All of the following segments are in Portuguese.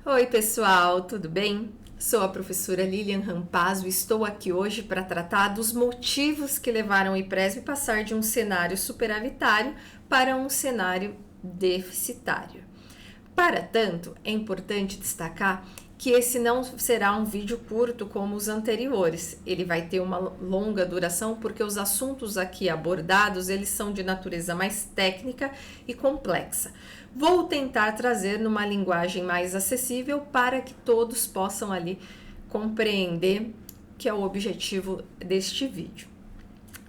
Oi, pessoal, tudo bem? Sou a professora Lilian Rampazzo e estou aqui hoje para tratar dos motivos que levaram o IPRESB a passar de um cenário superavitário para um cenário deficitário. Para tanto, é importante destacar que esse não será um vídeo curto como os anteriores. Ele vai ter uma longa duração porque os assuntos aqui abordados, eles são de natureza mais técnica e complexa. Vou tentar trazer numa linguagem mais acessível para que todos possam ali compreender que é o objetivo deste vídeo.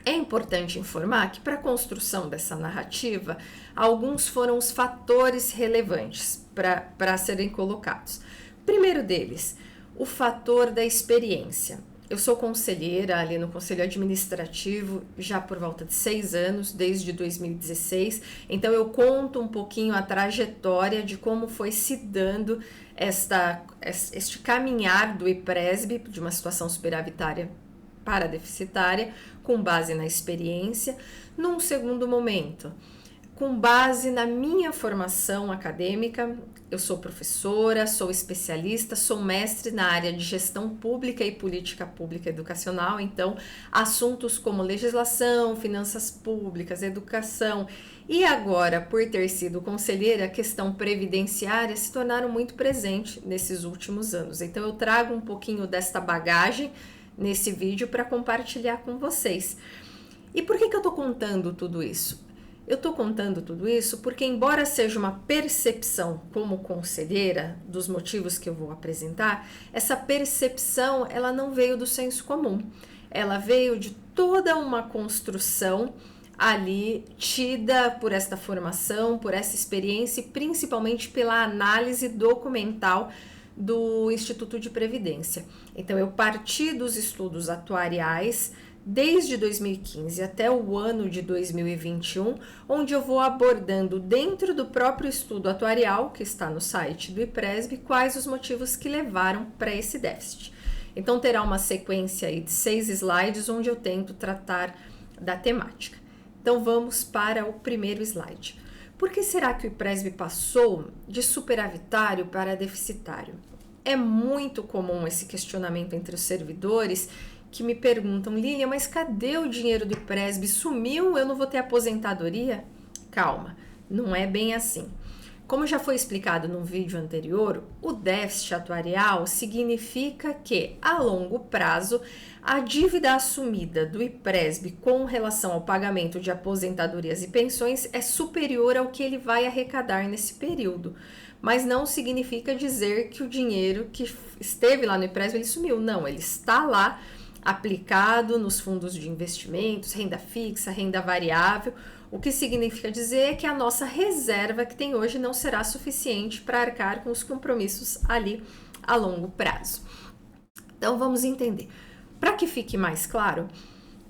É importante informar que para a construção dessa narrativa, alguns foram os fatores relevantes para serem colocados. Primeiro deles, o fator da experiência. Eu sou conselheira ali no Conselho Administrativo já por volta de 6 anos, desde 2016. Então eu conto um pouquinho a trajetória de como foi se dando este caminhar do IPRESB, de uma situação superavitária para deficitária, com base na experiência. Num segundo momento, com base na minha formação acadêmica, eu sou professora, sou especialista, sou mestre na área de gestão pública e política pública educacional, então assuntos como legislação, finanças públicas, educação e agora, por ter sido conselheira, a questão previdenciária se tornaram muito presente nesses últimos anos. Então eu trago um pouquinho desta bagagem nesse vídeo para compartilhar com vocês. E por que eu estou contando tudo isso? Eu estou contando tudo isso porque, embora seja uma percepção como conselheira dos motivos que eu vou apresentar, essa percepção ela não veio do senso comum. Ela veio de toda uma construção ali tida por esta formação, por essa experiência e principalmente pela análise documental do Instituto de Previdência. Então, eu parti dos estudos atuariais desde 2015 até o ano de 2021, onde eu vou abordando dentro do próprio estudo atuarial, que está no site do IPRESB, quais os motivos que levaram para esse déficit. Então, terá uma sequência aí de 6 slides, onde eu tento tratar da temática. Então, vamos para o primeiro slide. Por que será que o IPRESB passou de superavitário para deficitário? É muito comum esse questionamento entre os servidores que me perguntam: Lilian, mas cadê o dinheiro do IPRESB? Sumiu? Eu não vou ter aposentadoria? Calma, não é bem assim. Como já foi explicado no vídeo anterior, o déficit atuarial significa que, a longo prazo, a dívida assumida do IPRESB com relação ao pagamento de aposentadorias e pensões é superior ao que ele vai arrecadar nesse período. Mas não significa dizer que o dinheiro que esteve lá no IPRESB ele sumiu. Não, ele está lá aplicado nos fundos de investimentos, renda fixa, renda variável. O que significa dizer é que a nossa reserva que tem hoje não será suficiente para arcar com os compromissos ali a longo prazo. Então vamos entender. Para que fique mais claro,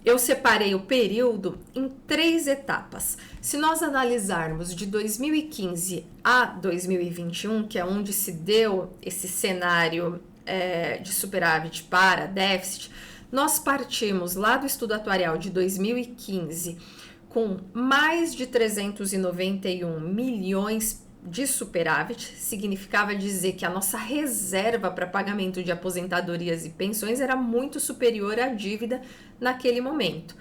eu separei o período em 3 etapas. Se nós analisarmos de 2015 a 2021, que é onde se deu esse cenário de superávit para déficit, nós partimos lá do estudo atuarial de 2015 com mais de 391 milhões de superávit, significava dizer que a nossa reserva para pagamento de aposentadorias e pensões era muito superior à dívida naquele momento.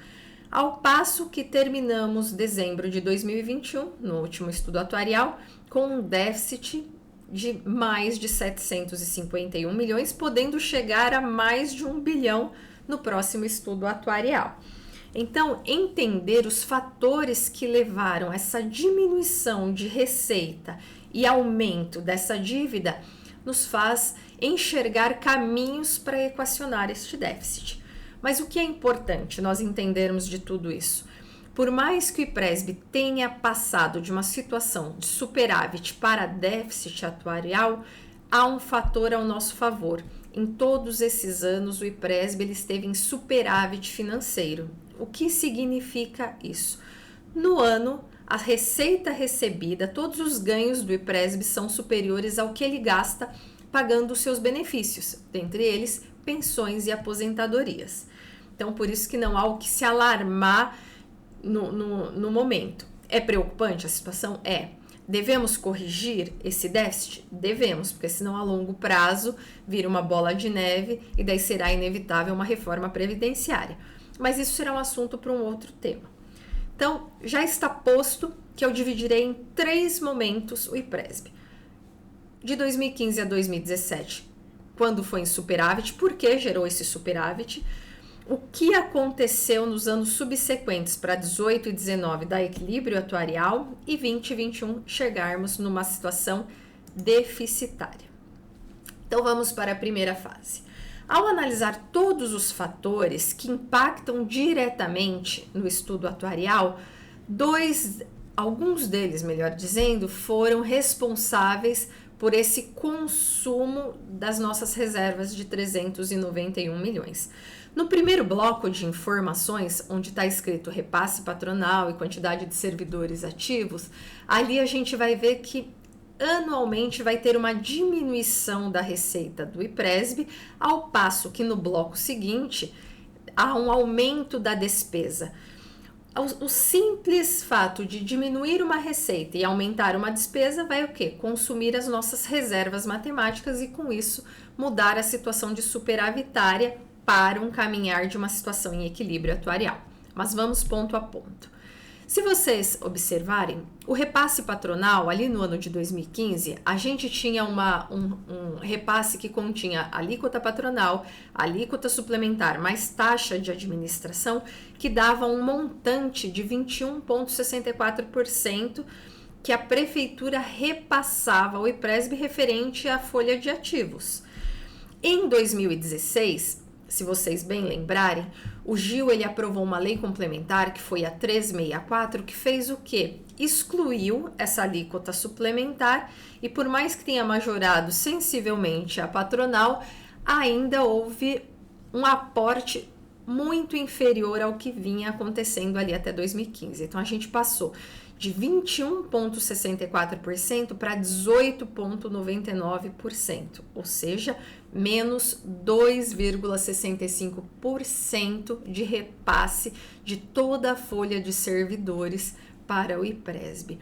Ao passo que terminamos dezembro de 2021, no último estudo atuarial, com um déficit de mais de 751 milhões, podendo chegar a mais de 1 bilhão no próximo estudo atuarial. Então, entender os fatores que levaram essa diminuição de receita e aumento dessa dívida nos faz enxergar caminhos para equacionar este déficit. Mas o que é importante nós entendermos de tudo isso? Por mais que o IPRESB tenha passado de uma situação de superávit para déficit atuarial, há um fator ao nosso favor. Em todos esses anos, o IPRESB ele esteve em superávit financeiro. O que significa isso? No ano, a receita recebida, todos os ganhos do IPRESB são superiores ao que ele gasta pagando os seus benefícios, dentre eles pensões e aposentadorias. Então, por isso que não há o que se alarmar no momento. É preocupante a situação? É. Devemos corrigir esse déficit? Devemos, porque senão a longo prazo vira uma bola de neve e daí será inevitável uma reforma previdenciária. Mas isso será um assunto para um outro tema. Então, já está posto que eu dividirei em 3 momentos o IPRESB. De 2015 a 2017, quando foi em superávit, por que gerou esse superávit? O que aconteceu nos anos subsequentes para 18 e 19 da equilíbrio atuarial e 20 e 21 chegarmos numa situação deficitária. Então vamos para a primeira fase. Ao analisar todos os fatores que impactam diretamente no estudo atuarial, alguns deles, melhor dizendo, foram responsáveis por esse consumo das nossas reservas de 391 milhões. No primeiro bloco de informações, onde está escrito repasse patronal e quantidade de servidores ativos, ali a gente vai ver que anualmente vai ter uma diminuição da receita do IPRESB, ao passo que no bloco seguinte há um aumento da despesa. O simples fato de diminuir uma receita e aumentar uma despesa vai o quê? Consumir as nossas reservas matemáticas e com isso mudar a situação de superavitária para um caminhar de uma situação em equilíbrio atuarial. Mas vamos ponto a ponto. Se vocês observarem, o repasse patronal, ali no ano de 2015, a gente tinha um repasse que continha alíquota patronal, alíquota suplementar, mais taxa de administração, que dava um montante de 21,64% que a prefeitura repassava ao IPRESB referente à folha de ativos. Em 2016, se vocês bem lembrarem, o Gil ele aprovou uma lei complementar que foi a 364, que fez o quê? Excluiu essa alíquota suplementar e por mais que tenha majorado sensivelmente a patronal, ainda houve um aporte muito inferior ao que vinha acontecendo ali até 2015. Então a gente passou de 21,64% para 18,99%, ou seja, menos 2,65% de repasse de toda a folha de servidores para o IPRESB.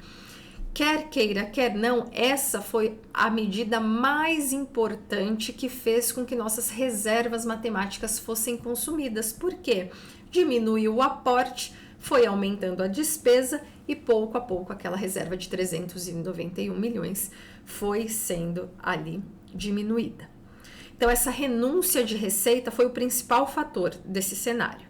Quer queira, quer não, essa foi a medida mais importante que fez com que nossas reservas matemáticas fossem consumidas. Por quê? Diminuiu o aporte, foi aumentando a despesa e pouco a pouco aquela reserva de 391 milhões foi sendo ali diminuída. Então essa renúncia de receita foi o principal fator desse cenário.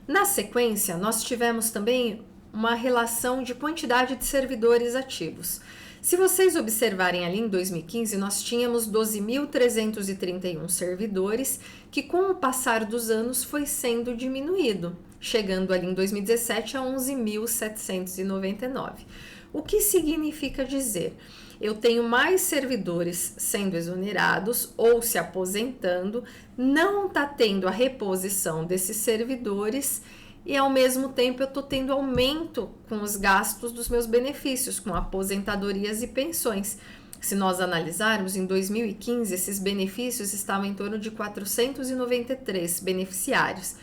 Na sequência, nós tivemos também uma relação de quantidade de servidores ativos. Se vocês observarem ali em 2015, nós tínhamos 12.331 servidores, que com o passar dos anos foi sendo diminuído, chegando ali em 2017 a 11.799. O que significa dizer? Eu tenho mais servidores sendo exonerados ou se aposentando, não está tendo a reposição desses servidores e ao mesmo tempo eu estou tendo aumento com os gastos dos meus benefícios, com aposentadorias e pensões. Se nós analisarmos, em 2015, esses benefícios estavam em torno de 493 beneficiários.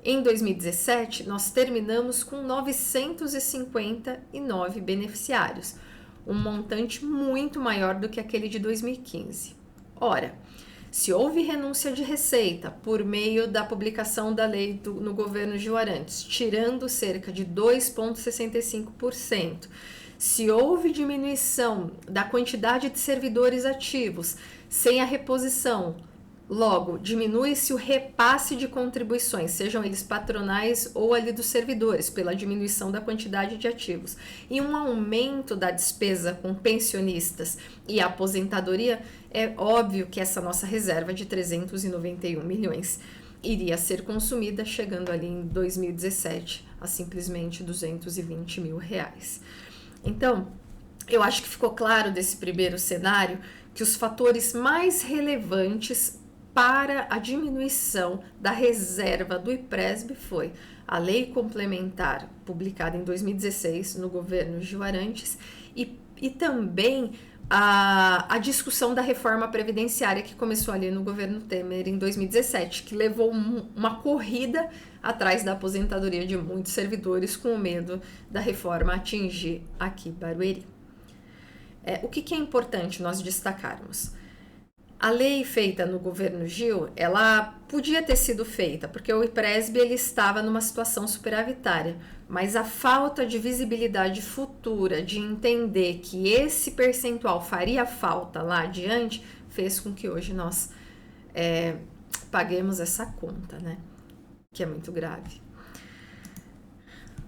Em 2017, nós terminamos com 959 beneficiários, um montante muito maior do que aquele de 2015. Ora, se houve renúncia de receita por meio da publicação da lei no governo Gil Arantes, tirando cerca de 2,65%, se houve diminuição da quantidade de servidores ativos sem a reposição, logo, diminui-se o repasse de contribuições, sejam eles patronais ou ali dos servidores, pela diminuição da quantidade de ativos, e um aumento da despesa com pensionistas e aposentadoria, é óbvio que essa nossa reserva de 391 milhões iria ser consumida, chegando ali em 2017 a simplesmente 220 mil reais. Então, eu acho que ficou claro desse primeiro cenário que os fatores mais relevantes para a diminuição da reserva do IPRESB foi a lei complementar publicada em 2016 no governo Gil Arantes e também a discussão da reforma previdenciária que começou ali no governo Temer em 2017, que levou uma corrida atrás da aposentadoria de muitos servidores com o medo da reforma atingir aqui Barueri. O que é importante nós destacarmos? A lei feita no governo Gil, ela podia ter sido feita, porque o IPRESB ele estava numa situação superavitária, mas a falta de visibilidade futura, de entender que esse percentual faria falta lá adiante, fez com que hoje nós paguemos essa conta, né? Que é muito grave.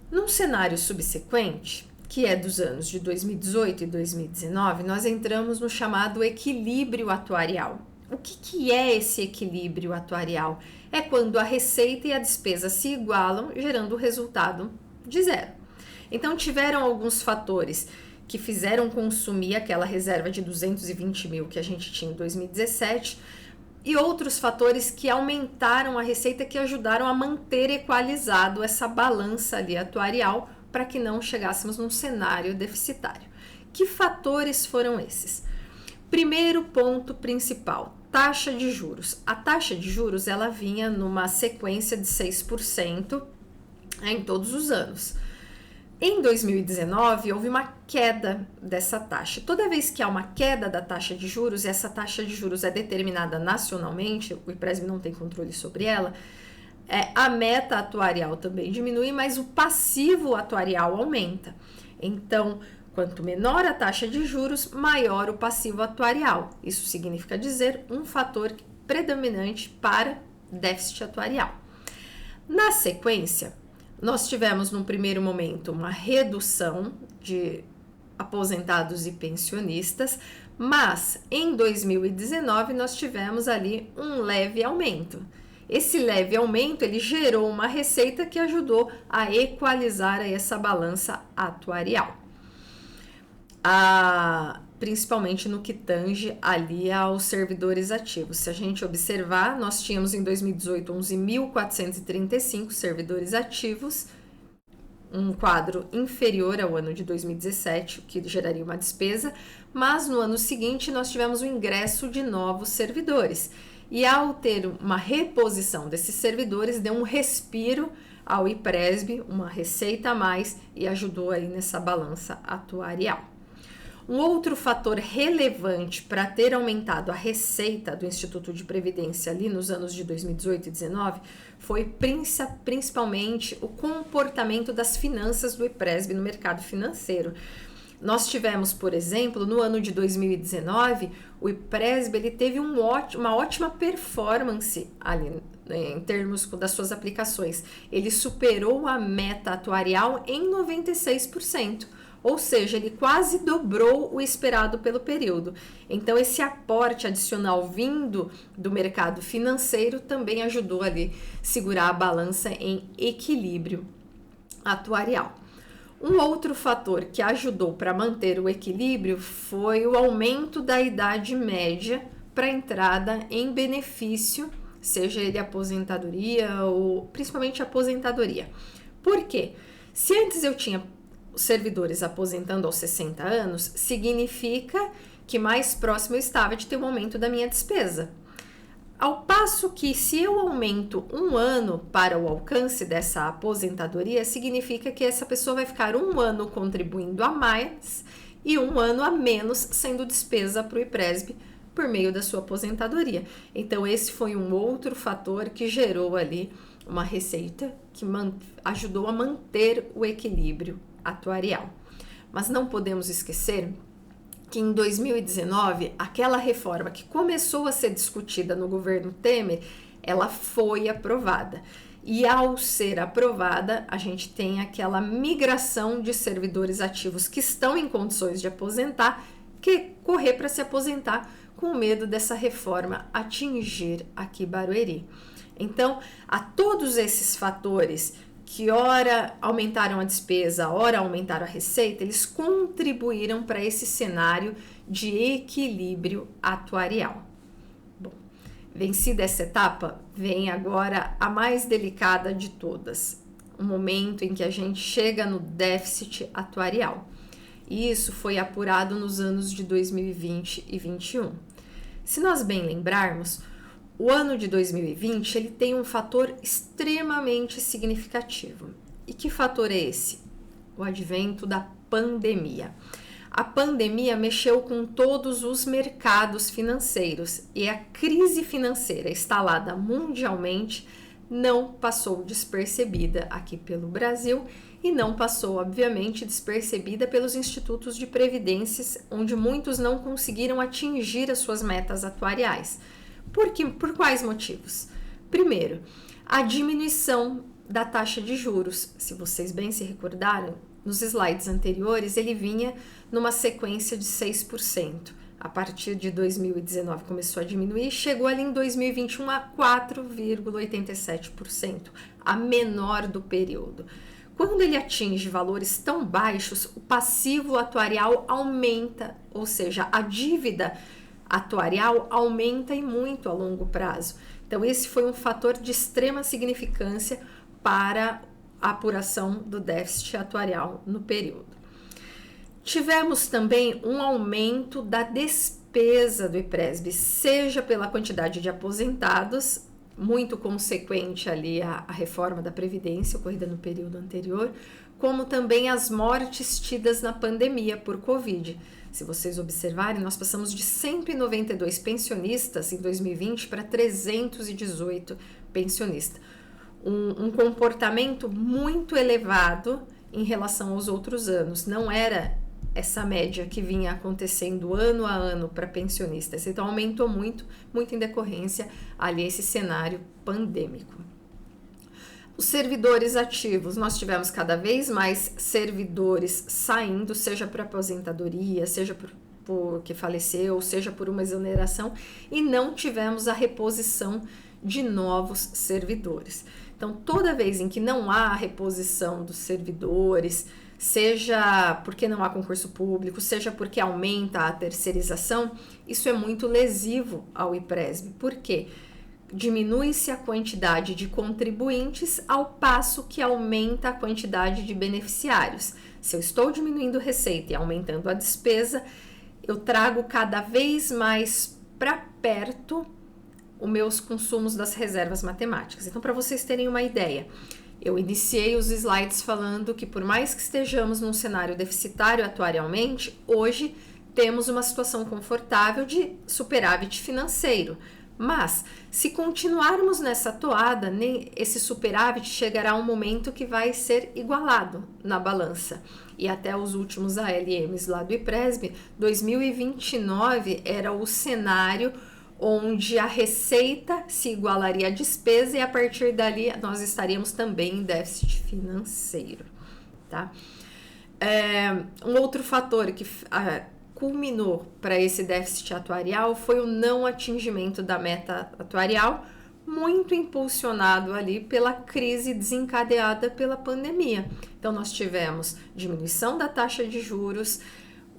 Num cenário subsequente, que é dos anos de 2018 e 2019, nós entramos no chamado equilíbrio atuarial. O que é esse equilíbrio atuarial? É quando a receita e a despesa se igualam, gerando o resultado de zero. Então, tiveram alguns fatores que fizeram consumir aquela reserva de 220 mil que a gente tinha em 2017 e outros fatores que aumentaram a receita, que ajudaram a manter equalizado essa balança ali atuarial, para que não chegássemos num cenário deficitário. Que fatores foram esses? Primeiro ponto principal, taxa de juros. A taxa de juros ela vinha numa sequência de 6% em todos os anos. Em 2019, houve uma queda dessa taxa. Toda vez que há uma queda da taxa de juros, e essa taxa de juros é determinada nacionalmente, o IPRESB não tem controle sobre ela, a meta atuarial também diminui, mas o passivo atuarial aumenta. Então, quanto menor a taxa de juros, maior o passivo atuarial. Isso significa dizer um fator predominante para déficit atuarial. Na sequência, nós tivemos num primeiro momento uma redução de aposentados e pensionistas, mas em 2019 nós tivemos ali um leve aumento. Esse leve aumento ele gerou uma receita que ajudou a equalizar essa balança atuarial, principalmente no que tange ali aos servidores ativos. Se a gente observar, nós tínhamos em 2018 11.435 servidores ativos, um quadro inferior ao ano de 2017, o que geraria uma despesa, mas no ano seguinte nós tivemos o ingresso de novos servidores. E ao ter uma reposição desses servidores, deu um respiro ao IPRESB, uma receita a mais, e ajudou aí nessa balança atuarial. Um outro fator relevante para ter aumentado a receita do Instituto de Previdência ali nos anos de 2018 e 2019 foi principalmente o comportamento das finanças do IPRESB no mercado financeiro. Nós tivemos, por exemplo, no ano de 2019, o IPRESB ele teve uma ótima performance ali, em termos das suas aplicações. Ele superou a meta atuarial em 96%, ou seja, ele quase dobrou o esperado pelo período. Então, esse aporte adicional vindo do mercado financeiro também ajudou ali segurar a balança em equilíbrio atuarial. Um outro fator que ajudou para manter o equilíbrio foi o aumento da idade média para entrada em benefício, seja ele aposentadoria ou principalmente aposentadoria. Por quê? Se antes eu tinha servidores aposentando aos 60 anos, significa que mais próximo eu estava de ter um aumento da minha despesa. Ao passo que, se eu aumento um ano para o alcance dessa aposentadoria, significa que essa pessoa vai ficar um ano contribuindo a mais e um ano a menos sendo despesa para o IPRESB por meio da sua aposentadoria. Então, esse foi um outro fator que gerou ali uma receita que ajudou a manter o equilíbrio atuarial. Mas não podemos esquecer que em 2019, aquela reforma que começou a ser discutida no governo Temer, ela foi aprovada. E ao ser aprovada, a gente tem aquela migração de servidores ativos que estão em condições de aposentar, que correr para se aposentar com medo dessa reforma atingir aqui Barueri. Então, a todos esses fatores que ora aumentaram a despesa, ora aumentaram a receita, eles contribuíram para esse cenário de equilíbrio atuarial. Bom, vencida essa etapa, vem agora a mais delicada de todas, o momento em que a gente chega no déficit atuarial. E isso foi apurado nos anos de 2020 e 2021. Se nós bem lembrarmos, o ano de 2020 ele tem um fator extremamente significativo. E que fator é esse? O advento da pandemia. A pandemia mexeu com todos os mercados financeiros e a crise financeira instalada mundialmente não passou despercebida aqui pelo Brasil e não passou, obviamente, despercebida pelos institutos de previdências, onde muitos não conseguiram atingir as suas metas atuariais. Por quais motivos? Primeiro, a diminuição da taxa de juros. Se vocês bem se recordaram, nos slides anteriores ele vinha numa sequência de 6%. A partir de 2019 começou a diminuir e chegou ali em 2021 a 4,87%, a menor do período. Quando ele atinge valores tão baixos, o passivo atuarial aumenta, ou seja, a dívida atuarial aumenta e muito a longo prazo. Então esse foi um fator de extrema significância para a apuração do déficit atuarial no período. Tivemos também um aumento da despesa do IPRESB, seja pela quantidade de aposentados, muito consequente ali à reforma da Previdência ocorrida no período anterior, como também as mortes tidas na pandemia por Covid. Se vocês observarem, nós passamos de 192 pensionistas em 2020 para 318 pensionistas. Um comportamento muito elevado em relação aos outros anos. Não era essa média que vinha acontecendo ano a ano para pensionistas. Então, aumentou muito em decorrência ali esse cenário pandêmico. Os servidores ativos, nós tivemos cada vez mais servidores saindo, seja por aposentadoria, seja por que faleceu, seja por uma exoneração, e não tivemos a reposição de novos servidores. Então, toda vez em que não há a reposição dos servidores, seja porque não há concurso público, seja porque aumenta a terceirização, isso é muito lesivo ao IPRESB. Por quê? Diminui-se a quantidade de contribuintes ao passo que aumenta a quantidade de beneficiários. Se eu estou diminuindo receita e aumentando a despesa, eu trago cada vez mais para perto os meus consumos das reservas matemáticas. Então, para vocês terem uma ideia, eu iniciei os slides falando que por mais que estejamos num cenário deficitário atuarialmente, hoje temos uma situação confortável de superávit financeiro. Mas, se continuarmos nessa toada, esse superávit chegará a um momento que vai ser igualado na balança. E até os últimos ALMs lá do IPRESB, 2029 era o cenário onde a receita se igualaria à despesa e a partir dali nós estaríamos também em déficit financeiro, tá? Um outro fator que culminou para esse déficit atuarial foi o não atingimento da meta atuarial, muito impulsionado ali pela crise desencadeada pela pandemia. Então nós tivemos diminuição da taxa de juros,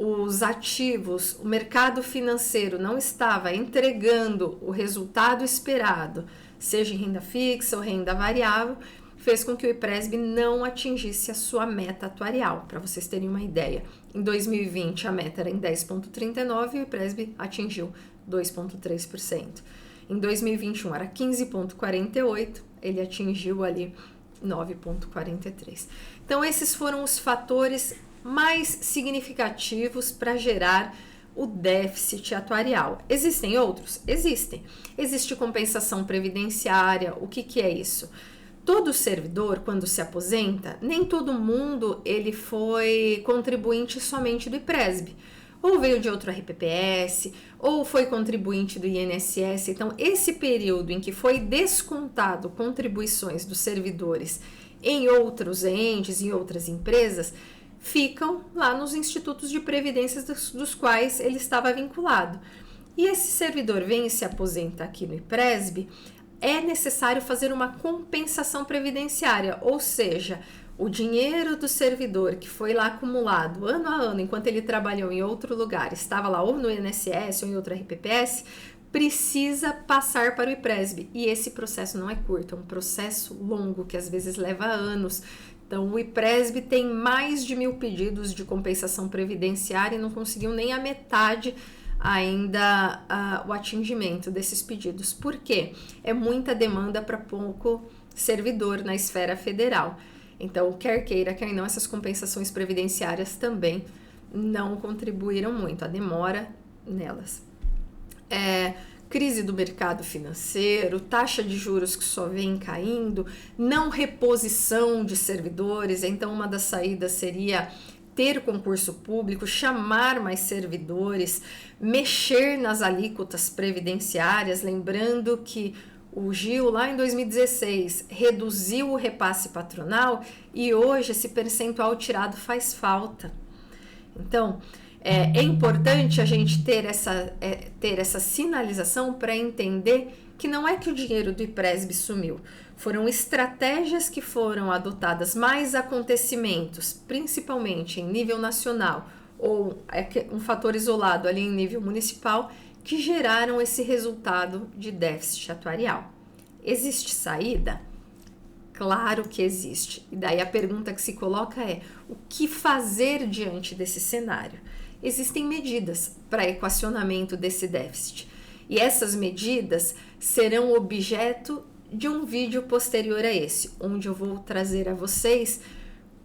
os ativos, o mercado financeiro não estava entregando o resultado esperado, seja em renda fixa ou renda variável, fez com que o IPRESB não atingisse a sua meta atuarial. Para vocês terem uma ideia, em 2020 a meta era em 10,39% e o IPRESB atingiu 2,3%. Em 2021 era 15,48%, ele atingiu ali 9,43%. Então esses foram os fatores mais significativos para gerar o déficit atuarial. Existem outros? Existem. Existe compensação previdenciária. O que é isso? Todo servidor, quando se aposenta, nem todo mundo ele foi contribuinte somente do IPRESB. Ou veio de outro RPPS, ou foi contribuinte do INSS. Então, esse período em que foi descontado contribuições dos servidores em outros entes, em outras empresas, ficam lá nos institutos de previdência dos quais ele estava vinculado. E esse servidor vem e se aposenta aqui no IPRESB, é necessário fazer uma compensação previdenciária, ou seja, o dinheiro do servidor que foi lá acumulado ano a ano, enquanto ele trabalhou em outro lugar, estava lá ou no INSS ou em outro RPPS, precisa passar para o IPRESB. E esse processo não é curto, é um processo longo, que às vezes leva anos. Então, o IPRESB tem mais de 1.000 pedidos de compensação previdenciária e não conseguiu nem a metade ainda o atingimento desses pedidos. Por quê? É muita demanda para pouco servidor na esfera federal. Então, quer queira, quer não, essas compensações previdenciárias também não contribuíram muito, a demora nelas. Crise do mercado financeiro, taxa de juros que só vem caindo, não reposição de servidores, então uma das saídas seria ter concurso público, chamar mais servidores, mexer nas alíquotas previdenciárias, lembrando que o Gil, lá em 2016, reduziu o repasse patronal e hoje esse percentual tirado faz falta. Então, é importante a gente ter essa sinalização para entender que não é que o dinheiro do IPRESB sumiu. Foram estratégias que foram adotadas, mais acontecimentos, principalmente em nível nacional, ou um fator isolado ali em nível municipal, que geraram esse resultado de déficit atuarial. Existe saída? Claro que existe. E daí a pergunta que se coloca é: o que fazer diante desse cenário? Existem medidas para equacionamento desse déficit. E essas medidas serão objeto de um vídeo posterior a esse, onde eu vou trazer a vocês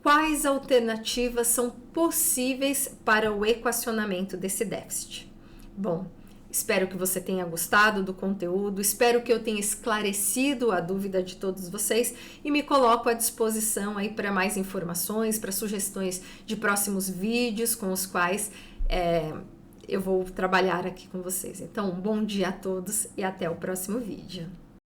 quais alternativas são possíveis para o equacionamento desse déficit. Bom, espero que você tenha gostado do conteúdo, espero que eu tenha esclarecido a dúvida de todos vocês e me coloco à disposição aí para mais informações, para sugestões de próximos vídeos com os quais eu vou trabalhar aqui com vocês. Então, um bom dia a todos e até o próximo vídeo.